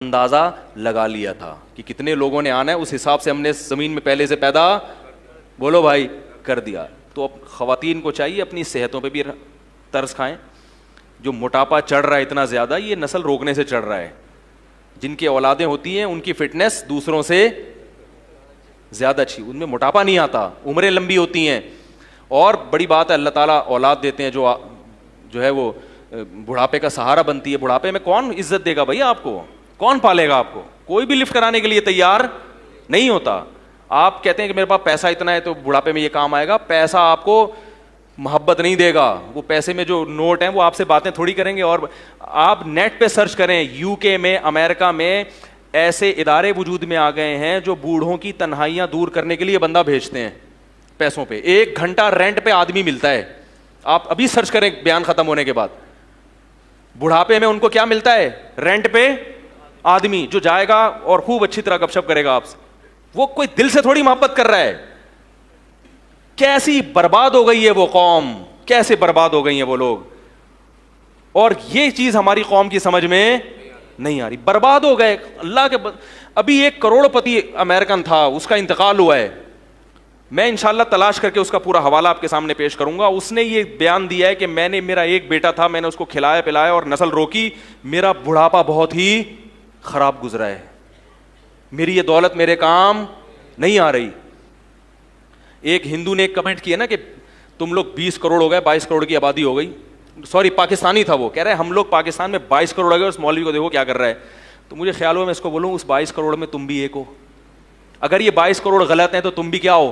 اندازہ لگا لیا تھا کہ کتنے لوگوں نے آنا ہے, اس حساب سے ہم نے زمین میں پہلے سے پیدا, بولو بھائی, کر دیا. تو اب خواتین کو چاہیے اپنی صحتوں پہ بھی ترس کھائیں. جو موٹاپا چڑھ رہا ہے اتنا زیادہ, یہ نسل روکنے سے چڑھ رہا ہے. جن کی اولادیں ہوتی ہیں ان کی فٹنس دوسروں سے زیادہ اچھی, ان میں موٹاپا نہیں آتا, عمریں لمبی ہوتی ہیں. اور بڑی بات ہے, اللہ تعالیٰ اولاد دیتے ہیں جو ہے وہ بڑھاپے کا سہارا بنتی ہے. بڑھاپے میں کون عزت دے گا بھائی آپ کو, کون پالے گا آپ کو؟ کوئی بھی لفٹ کرانے کے لیے تیار نہیں ہوتا. آپ کہتے ہیں کہ میرے پاس پیسہ اتنا ہے تو بڑھاپے میں یہ کام آئے گا. پیسہ آپ کو محبت نہیں دے گا. وہ پیسے میں جو نوٹ ہیں وہ آپ سے باتیں تھوڑی کریں گے. اور آپ نیٹ پہ سرچ کریں, یو کے میں, امریکہ میں ایسے ادارے وجود میں آ گئے ہیں جو بوڑھوں کی تنہائیاں دور کرنے کے لیے بندہ بھیجتے ہیں پیسوں پہ. 1 گھنٹہ رینٹ پہ آدمی ملتا ہے. آپ ابھی سرچ کریں بیان ختم ہونے کے بعد, بڑھاپے میں ان کو کیا ملتا ہے؟ رینٹ پہ آدمی جو جائے گا اور خوب اچھی طرح گپ شپ کرے گا آپ سے. وہ کوئی دل سے تھوڑی محبت کر رہا ہے. کیسی برباد ہو گئی ہے وہ قوم, کیسے برباد ہو گئی ہیں وہ لوگ. اور یہ چیز ہماری قوم کی سمجھ میں نہیں آ رہی. برباد ہو گئے اللہ کے. ابھی 1 کروڑ پتی امریکن تھا, اس کا انتقال ہوا ہے. میں انشاءاللہ تلاش کر کے اس کا پورا حوالہ آپ کے سامنے پیش کروں گا. اس نے یہ بیان دیا ہے کہ میرا ایک بیٹا تھا, میں نے اس کو کھلایا پلایا اور نسل روکی, میرا بڑھاپا بہت ہی خراب گزرا ہے, میری یہ دولت میرے کام نہیں آ رہی. ایک ہندو نے ایک کمنٹ کیا نا کہ تم لوگ 20 کروڑ ہو گئے, 22 کروڑ کی آبادی ہو گئی. سوری, پاکستانی تھا وہ, کہہ رہے ہیں ہم لوگ پاکستان میں 22 کروڑ ہو گئے, اس مولوی کو دیکھو کیا کر رہا ہے. تو مجھے خیال ہوا میں اس کو بولوں اس 22 کروڑ میں تم بھی ایک ہو. اگر یہ 22 کروڑ غلط ہیں تو تم بھی کیا ہو؟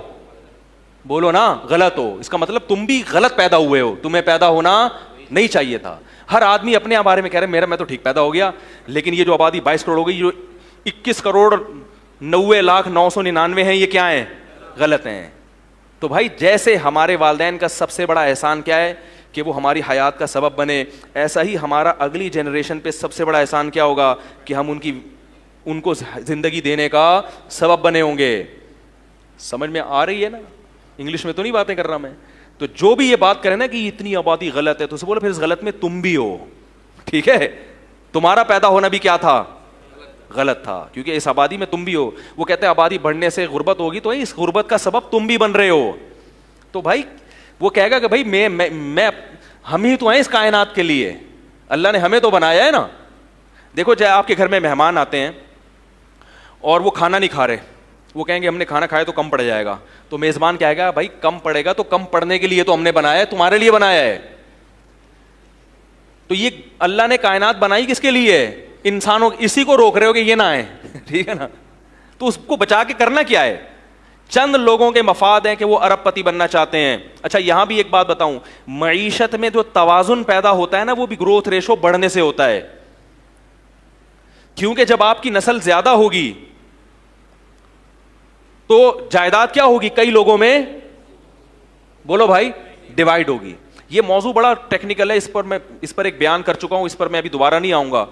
بولو نا, غلط ہو. اس کا مطلب تم بھی غلط پیدا ہوئے ہو, تمہیں پیدا ہونا نہیں چاہیے تھا. ہر آدمی اپنے بارے میں کہہ رہے میں تو ٹھیک پیدا ہو گیا, لیکن یہ جو آبادی 22 کروڑ ہو گئی, جو 21 کروڑ 90,999 ہیں, یہ کیا ہیں؟ غلط ہیں. تو بھائی جیسے ہمارے والدین کا سب سے بڑا احسان کیا ہے کہ وہ ہماری حیات کا سبب بنے, ایسا ہی ہمارا اگلی جنریشن پہ سب سے بڑا احسان کیا ہوگا کہ ہم ان کو زندگی دینے کا سبب بنے ہوں گے. سمجھ میں آ رہی ہے نا؟ انگلش میں تو نہیں باتیں کر رہا میں. تو جو بھی یہ بات کرے نا کہ اتنی آبادی غلط ہے, تو اسے بولو پھر اس غلط میں تم بھی ہو. ٹھیک ہے, تمہارا پیدا ہونا بھی کیا تھا؟ غلط تھا, کیونکہ اس آبادی میں تم بھی ہو. وہ کہتے ہیں آبادی بڑھنے سے غربت ہوگی, تو اس غربت کا سبب تم بھی بن رہے ہو. تو بھائی وہ کہے گا کہ بھائی میں ہم ہی تو ہیں اس کائنات کے لیے, اللہ نے ہمیں تو بنایا ہے نا. دیکھو جب آپ کے گھر میں مہمان آتے ہیں اور وہ کھانا نہیں کھا رہے, وہ کہیں گے ہم نے کھانا کھایا تو کم پڑ جائے گا, تو میزبان کہے گا بھائی کم پڑے گا تو کم پڑنے کے لیے تو ہم نے بنایا ہے, تمہارے لیے بنایا ہے. تو یہ اللہ نے کائنات بنائی کس کے لیے؟ انسانوں. اسی کو روک رہے ہو کہ یہ نہ آئے. ٹھیک ہے نا, تو اس کو بچا کے کرنا کیا ہے؟ چند لوگوں کے مفاد ہیں کہ وہ ارب پتی بننا چاہتے ہیں. اچھا یہاں بھی ایک بات بتاؤں, معیشت میں جو توازن پیدا ہوتا ہے نا, وہ بھی گروتھ ریشو بڑھنے سے ہوتا ہے. کیونکہ جب آپ کی نسل زیادہ ہوگی تو جائیداد کیا ہوگی؟ کئی لوگوں میں, بولو بھائی, ڈیوائڈ ہوگی. یہ موضوع بڑا ٹیکنیکل ہے, اس پر ایک بیان کر چکا ہوں, اس پر میں ابھی دوبارہ نہیں آؤں گا.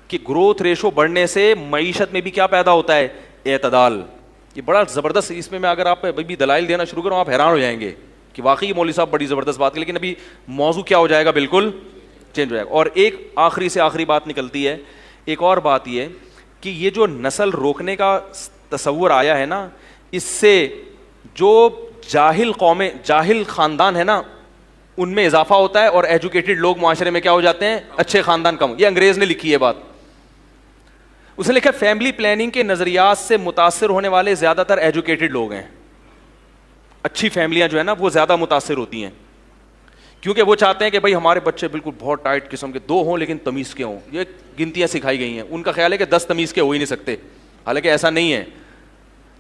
کہ گروتھ ریشو بڑھنے سے معیشت میں بھی کیا پیدا ہوتا ہے؟ اعتدال. یہ بڑا زبردست, اس میں اگر آپ بھی دلائل دینا شروع کروں آپ حیران ہو جائیں گے کہ واقعی مولوی صاحب بڑی زبردست بات کی. لیکن ابھی موضوع کیا ہو جائے گا, بالکل چینج ہو جائے گا. اور ایک آخری سے آخری بات نکلتی ہے, ایک اور بات یہ کہ یہ جو نسل روکنے کا تصور آیا ہے نا, اس سے جو جاہل خاندان ہے نا ان میں اضافہ ہوتا ہے, اور ایجوکیٹڈ لوگ معاشرے میں کیا ہو جاتے ہیں؟ اچھے خاندان کم. یہ انگریز نے لکھی ہے بات. اس نے لکھا فیملی پلاننگ کے نظریات سے متاثر ہونے والے زیادہ تر ایجوکیٹڈ لوگ ہیں. اچھی فیملیاں جو ہے نا وہ زیادہ متاثر ہوتی ہیں, کیونکہ وہ چاہتے ہیں کہ بھائی ہمارے بچے بالکل بہت ٹائٹ قسم کے 2 ہوں لیکن تمیز کے ہوں. یہ گنتیاں سکھائی گئی ہیں. ان کا خیال ہے کہ 10 تمیز کے ہو ہی نہیں سکتے, حالانکہ ایسا نہیں ہے.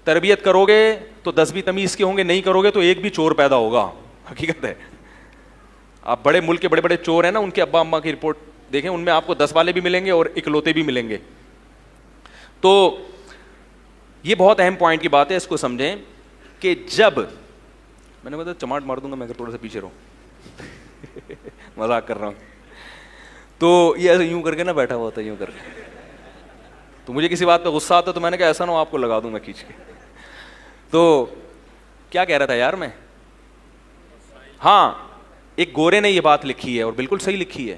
تربیت کرو گے تو 10 بھی تمیز کے ہوں گے, نہیں کرو گے تو ایک بھی چور پیدا ہوگا. حقیقت ہے. آپ بڑے ملک کے بڑے بڑے چور ہیں نا, ان کے ابا اماں کی رپورٹ دیکھیں, ان میں آپ کو 10 والے بھی ملیں گے اور اکلوتے بھی ملیں گے. تو یہ بہت اہم پوائنٹ کی بات ہے, اس کو سمجھیں کہ جب میں نے بتا چماٹ مار دوں گا میں اگر تھوڑا سا پیچھے رہوں, مذاق کر رہا ہوں. تو یہ ایسے یوں کر کے نا بیٹھا ہوا تھا, یوں کر کے, تو مجھے کسی بات پہ غصہ آتا تو میں نے کہا ایسا نہ ہو آپ کو لگا دوں میں کھینچ کے. تو کیا کہہ رہا تھا یار میں, ہاں ایک گورے نے یہ بات لکھی ہے اور بالکل صحیح لکھی ہے.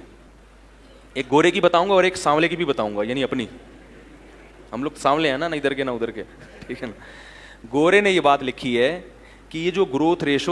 ایک گورے کی بتاؤں گا اور ایک سانولے کی بھی بتاؤں گا, یعنی اپنی. ہم لوگ سامنے ہیں نا ادھر کے نہ ادھر کے, ٹھیک ہے نا. گورے نے یہ بات لکھی ہے کہ یہ جو گروتھ ریشو